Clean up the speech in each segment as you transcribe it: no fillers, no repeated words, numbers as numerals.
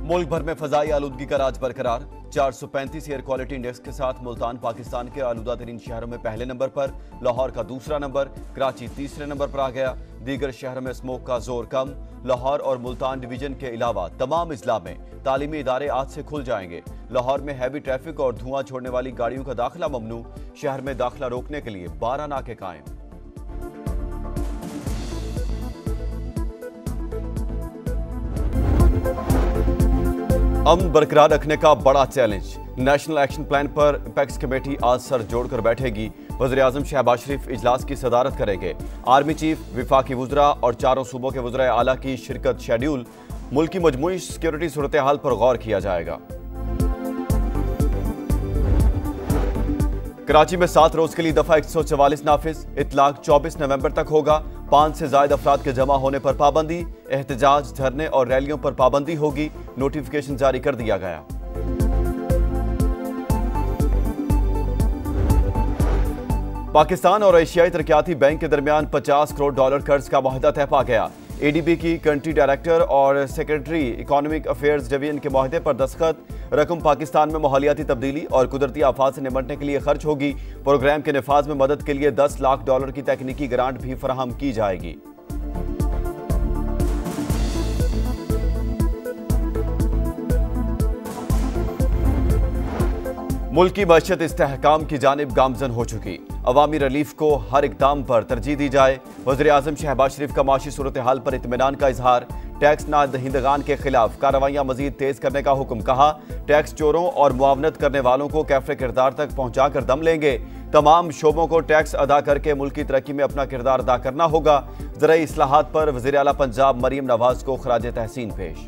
मुल्क भर में फजाई आलूदगी का राज बरकरार। 435 एयर क्वालिटी इंडेक्स के साथ मुल्तान पाकिस्तान के आलूदा तरीन शहरों में पहले नंबर पर, लाहौर का दूसरा नंबर, कराची तीसरे नंबर पर आ गया। दीगर शहरों में स्मोक का जोर कम। लाहौर और मुल्तान डिवीजन के अलावा तमाम इजला में तालीमी इदारे आज से खुल जाएंगे। लाहौर में हैवी ट्रैफिक और धुआं छोड़ने वाली गाड़ियों का दाखिला ममनू। शहर में दाखिला रोकने के लिए 12 नाके कायम। अमन बरकरार रखने का बड़ा चैलेंज। नेशनल एक्शन प्लान पर अपेक्स कमेटी आज सर जोड़कर बैठेगी। वज़ीर-ए-आज़म शहबाज शरीफ इजलास की सदारत करेंगे। आर्मी चीफ, विफाकी वुज़रा और चारों सूबों के वज़ीर आला की शिरकत शेड्यूल। मुल्क की मजमूई सिक्योरिटी सूरत हाल पर गौर किया जाएगा। कराची में 7 रोज के लिए दफा 144 नाफिज। इतलाक 24 नवंबर तक होगा। 5 से ज्यादा अफराद के जमा होने पर पाबंदी। एहतजाज, धरने और रैलियों पर पाबंदी होगी। नोटिफिकेशन जारी कर दिया गया। पाकिस्तान और एशियाई तरक्याती बैंक के दरमियान $50 करोड़ कर्ज का मुआहदा तय पा गया। एडीबी की कंट्री डायरेक्टर और सेक्रेटरी इकोनॉमिक अफेयर्स डिवीजन के मुआहदे पर दस्तखत। रकम पाकिस्तान में माहौलियाती तब्दीली और कुदरती आफात से निपटने के लिए खर्च होगी। प्रोग्राम के नफाज में मदद के लिए $10 लाख की तकनीकी ग्रांट भी फराहम की जाएगी। मुल्क की मईशत इस्तेहकाम की जानिब गामजन हो चुकी। अवामी रिलीफ को हर इकदाम पर तरजीह दी जाए। वज़ीर-ए-आज़म शहबाज शरीफ का माशी सूरत हाल पर इत्मीनान का इजहार। टैक्स नादहिंदगान के खिलाफ कार्रवाइयां मजीद तेज करने का हुक्म। कहा, टैक्स चोरों और मुआवनत करने वालों को कैफे किरदार तक पहुंचाकर दम लेंगे। तमाम शोबों को टैक्स अदा करके मुल्क की तरक्की में अपना किरदार अदा करना होगा। ज़राई इस्लाहात पर वज़ीर आला पंजाब मरीम नवाज को खराज तहसीन पेश।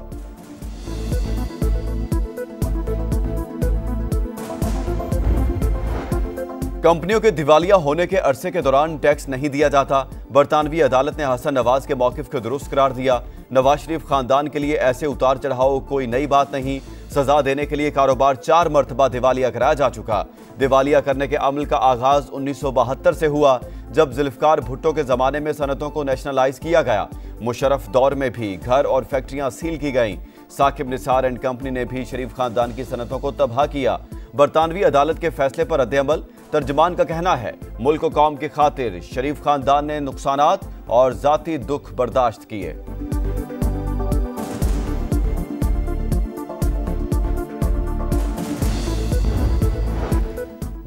कंपनियों के दिवालिया होने के अरसे के दौरान टैक्स नहीं दिया जाता। बरतानवी अदालत ने हसन नवाज के मौकिफ को दुरुस्त करार दिया। नवाज शरीफ खानदान के लिए ऐसे उतार चढ़ाव कोई नई बात नहीं। सजा देने के लिए कारोबार 4 मरतबा दिवालिया कराया जा चुका। दिवालिया करने के अमल का आगाज 1972 से हुआ, जब जुल्फकार भुट्टो के जमाने में सनतों को नेशनलाइज किया गया। मुशर्रफ दौर में भी घर और फैक्ट्रियां सील की गईं। साकिब निसार एंड कंपनी ने भी शरीफ खानदान की सनतों को तबाह किया। बरतानवी अदालत के फैसले पर रद्द-ए-अमल। तर्जमान का कहना है, मुल्क और कौम की खातिर शरीफ खानदान ने नुकसानात और जाती दुख बर्दाश्त किए।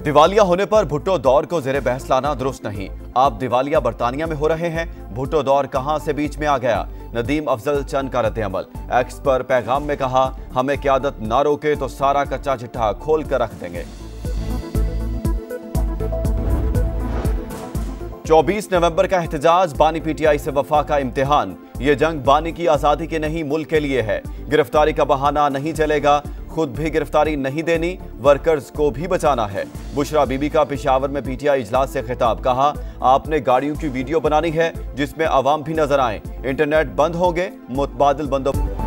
दिवालिया होने पर भुट्टो दौर को जेरे बहस लाना दुरुस्त नहीं। आप दिवालिया बरतानिया में हो रहे हैं, भुट्टो दौर कहां से बीच में आ गया। नदीम अफजल चंद का रद्द-ए-अमल। एक्स पर पैगाम में कहा, हमें क़यादत ना रोके तो सारा कच्चा चिट्ठा खोल कर रख देंगे। 24 नवंबर का एहतजाज, बानी पीटीआई से वफा का इम्तिहान। ये जंग बानी की आजादी के नहीं, मुल्क के लिए है। गिरफ्तारी का बहाना नहीं चलेगा। खुद भी गिरफ्तारी नहीं देनी, वर्कर्स को भी बचाना है। बुशरा बीबी का पेशावर में पीटीआई इजलास से खिताब। कहा, आपने गाड़ियों की वीडियो बनानी है जिसमें आवाम भी नजर आए। इंटरनेट बंद होंगे, मुतबादिल बंदोबस्त।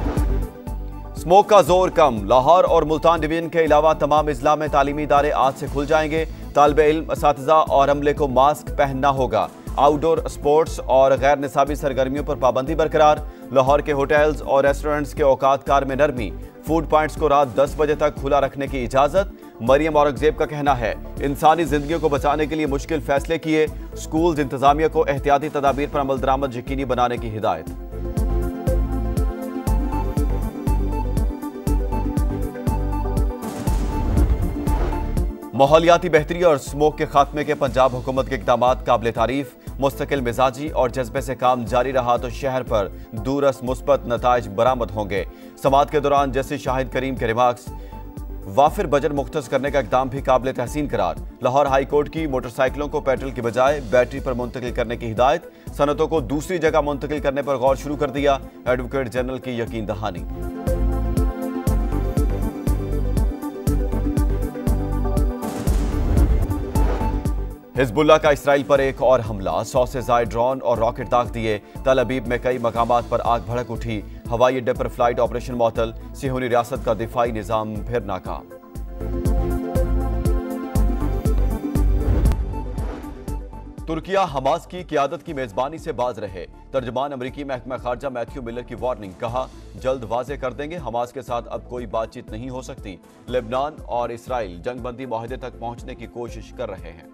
स्मोक का जोर कम। लाहौर और मुल्तान डिवीजन के अलावा तमाम इजला में तालीमी इदारे आज से खुल जाएंगे। तालिबे इल्म, असातिज़ा और अमले को मास्क पहनना होगा। आउटडोर स्पोर्ट्स और गैर निसाबी सरगर्मियों पर पाबंदी बरकरार। लाहौर के होटल्स और रेस्टोरेंट्स के औकात कार में नरमी। फूड पॉइंट्स को रात 10 बजे तक खुला रखने की इजाजत। मरियम औरंगजेब का कहना है, इंसानी जिंदगियों को बचाने के लिए मुश्किल फैसले किए। स्कूल इंतजामिया को एहतियाती तदाबीर पर अमल दरामद यकीनी बनाने की हिदायत। माहौलियाती बेहतरी और स्मोक के खात्मे के पंजाब हुकूमत के इक़दाम काबिल तारीफ। मुस्तकिल मिजाजी और जज्बे से काम जारी रहा तो शहर पर दूरस मुस्बत नताइज बरामद होंगे। समात के दौरान जस्टिस शाहिद करीम के रिमार्क्स। वाफिर बजट मुख्तस करने का इक़दाम भी काबिल तहसीन करार। लाहौर हाई कोर्ट की मोटरसाइकिलों को पेट्रोल की बजाय बैटरी पर मुंतकिल करने की हिदायत। सनतों को दूसरी जगह मुंतकिल करने पर गौर शुरू कर दिया। एडवोकेट जनरल की यकीन दहानी। हिजबुल्लाह का इसराइल पर एक और हमला। 100 से ज्यादा ड्रोन और रॉकेट दाग दिए। तल अबीब में कई मकामात पर आग भड़क उठी। हवाई अड्डे पर फ्लाइट ऑपरेशन मअतल। सिहोनी रियासत का दिफाई निजाम फिर नाकाम। तुर्किया हमास की क़यादत की मेजबानी से बाज रहे। तर्जमान अमरीकी महकमा खारजा मैथ्यू मिलर की वार्निंग, कहा जल्द वाजे कर देंगे हमास के साथ अब कोई बातचीत नहीं हो सकती। लेबनान और इसराइल जंगबंदी मुआहदे तक पहुंचने की कोशिश कर रहे हैं।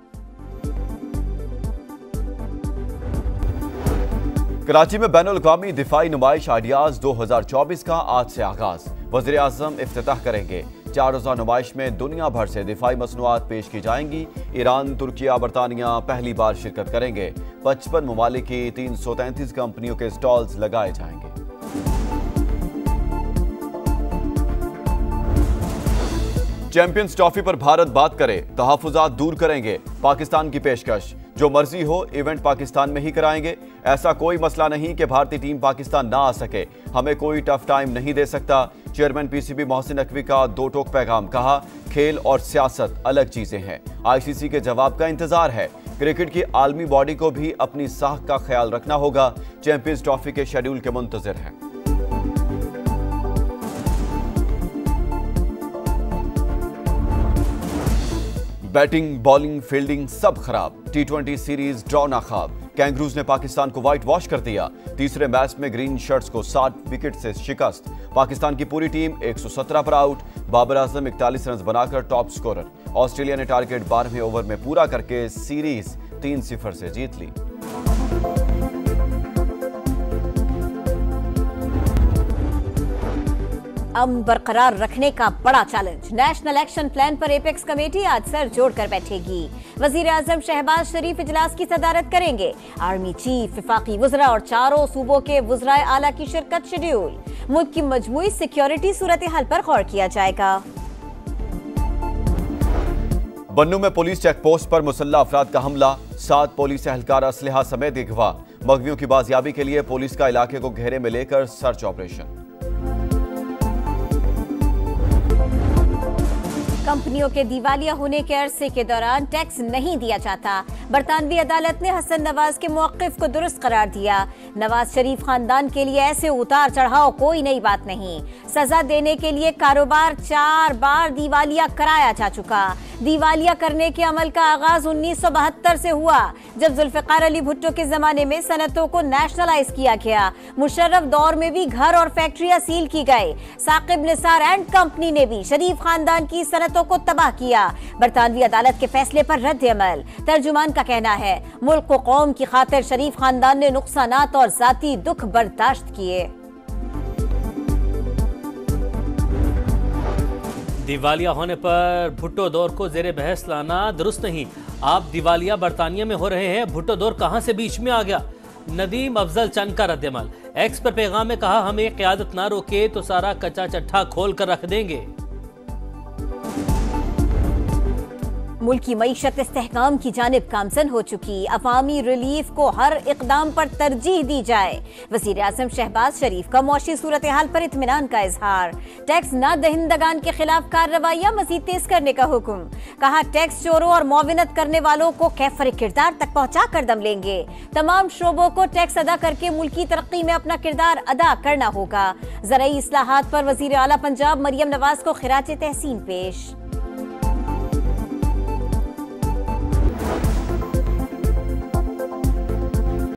कराची में बैनुल-अक़वामी दिफाई नुमाइश आइडियाज 2024 का आज से आगाज। वज़ीर आज़म इफ्तिताह करेंगे। 4 रोज़ा नुमाइश में दुनिया भर से दिफाई मसनूआत पेश की जाएंगी। ईरान, तुर्किया, बरतानिया पहली बार शिरकत करेंगे। 55 ममालिक की 333 कंपनियों के स्टॉल्स लगाए जाएंगे। चैंपियंस ट्रॉफी पर भारत बात करे, तहफ़्फ़ुज़ात दूर करेंगे। पाकिस्तान की पेशकश, जो मर्जी हो इवेंट पाकिस्तान में ही कराएंगे। ऐसा कोई मसला नहीं कि भारतीय टीम पाकिस्तान ना आ सके, हमें कोई टफ टाइम नहीं दे सकता। चेयरमैन पीसीबी मोहसिन नकवी का दो टोक पैगाम, कहा खेल और सियासत अलग चीजें हैं। आईसीसी के जवाब का इंतजार है। क्रिकेट की आलमी बॉडी को भी अपनी साख का ख्याल रखना होगा। चैंपियंस ट्रॉफी के शेड्यूल के मुंतजिर हैं। बैटिंग, बॉलिंग, फील्डिंग सब खराब। T20 series draw नाकाब। कैंगरूज ने पाकिस्तान को व्हाइट वॉश कर दिया। तीसरे मैच में ग्रीन शर्ट्स को 60 विकेट से शिकस्त। पाकिस्तान की पूरी टीम 117 पर आउट। बाबर आजम 41 रन बनाकर टॉप स्कोरर। ऑस्ट्रेलिया ने टारगेट 12वें ओवर में पूरा करके सीरीज 3-0 से जीत ली। अमन बरकरार रखने का बड़ा चैलेंज। नेशनल एक्शन प्लान पर एपेक्स कमेटी आज सर जोड़कर बैठेगी। वजीर आजम शहबाज शरीफ इजलास की सदारत करेंगे। आर्मी चीफ, वफाकी वज़रा और चारों सूबों के वज़राए आला की शिरकत शेड्यूल। मुल्क की मजमूई सिक्योरिटी सूरत हाल पर गौर किया जाएगा। बन्नू में पुलिस चेक पोस्ट पर मुसल्ला अफराद का हमला। 7 पुलिस एहलकार असलहा समेत अगवा। मगवियों की बाजियाबी के लिए पुलिस का इलाके को घेरे में लेकर सर्च ऑपरेशन। कंपनियों के दिवालिया होने के अरसे के दौरान टैक्स नहीं दिया जाता। बरतानवी अदालत ने हसन नवाज के मौक़िफ़ को दुरुस्त करार दिया। नवाज शरीफ खानदान के लिए ऐसे उतार चढ़ाव कोई नई बात नहीं। सजा देने के लिए कारोबार 4 बार दिवालिया कराया जा चुका। दिवालिया करने के अमल का आगाज 1972 से हुआ, जब जुल्फ़िकार अली भुट्टो के जमाने में सनतों को नेशनलाइज किया गया। मुशर्रफ दौर में भी घर और फैक्ट्रियां सील की गई। साकिब निसार एंड कंपनी ने भी शरीफ खानदान की सनतों को तबाह किया। बरतानवी अदालत के फैसले पर रद्द अमल। तर्जुमान का कहना है, मुल्क व कौम की खातिर शरीफ खानदान ने नुकसानात और जाती दुख बर्दाश्त किए। दिवालिया होने पर भुट्टो दौर को जेरे बहस लाना दुरुस्त नहीं। आप दिवालिया बरतानिया में हो रहे हैं, भुट्टो दौर कहां से बीच में आ गया? नदीम अफजल चंद का रद्दमल। एक्स पर पैगाम में कहा, हमें क़यादत ना रोके तो सारा कच्चा चट्ठा खोल कर रख देंगे। मुल्क की मईशत इस्तेहकाम की जानिब गामजन हो चुकी। अवामी रिलीफ को हर इकदाम पर तरजीह दी जाए। वज़ीर आज़म शहबाज शरीफ का मौशी सूरत हाल पर इत्मीनान का इजहार। टैक्स न दहिंदगान के खिलाफ कार्रवाइयाँ मजीद तेज करने का हुक्म। कहा, टैक्स चोरों और मुआविनत करने वालों को कैफर किरदार तक पहुँचा कर दम लेंगे। तमाम शोबों को टैक्स अदा करके मुल्क की तरक्की में अपना किरदार अदा करना होगा। ज़राई इस्लाहात पर वज़ीर आला पंजाब मरियम नवाज को खिराज तहसीन पेश।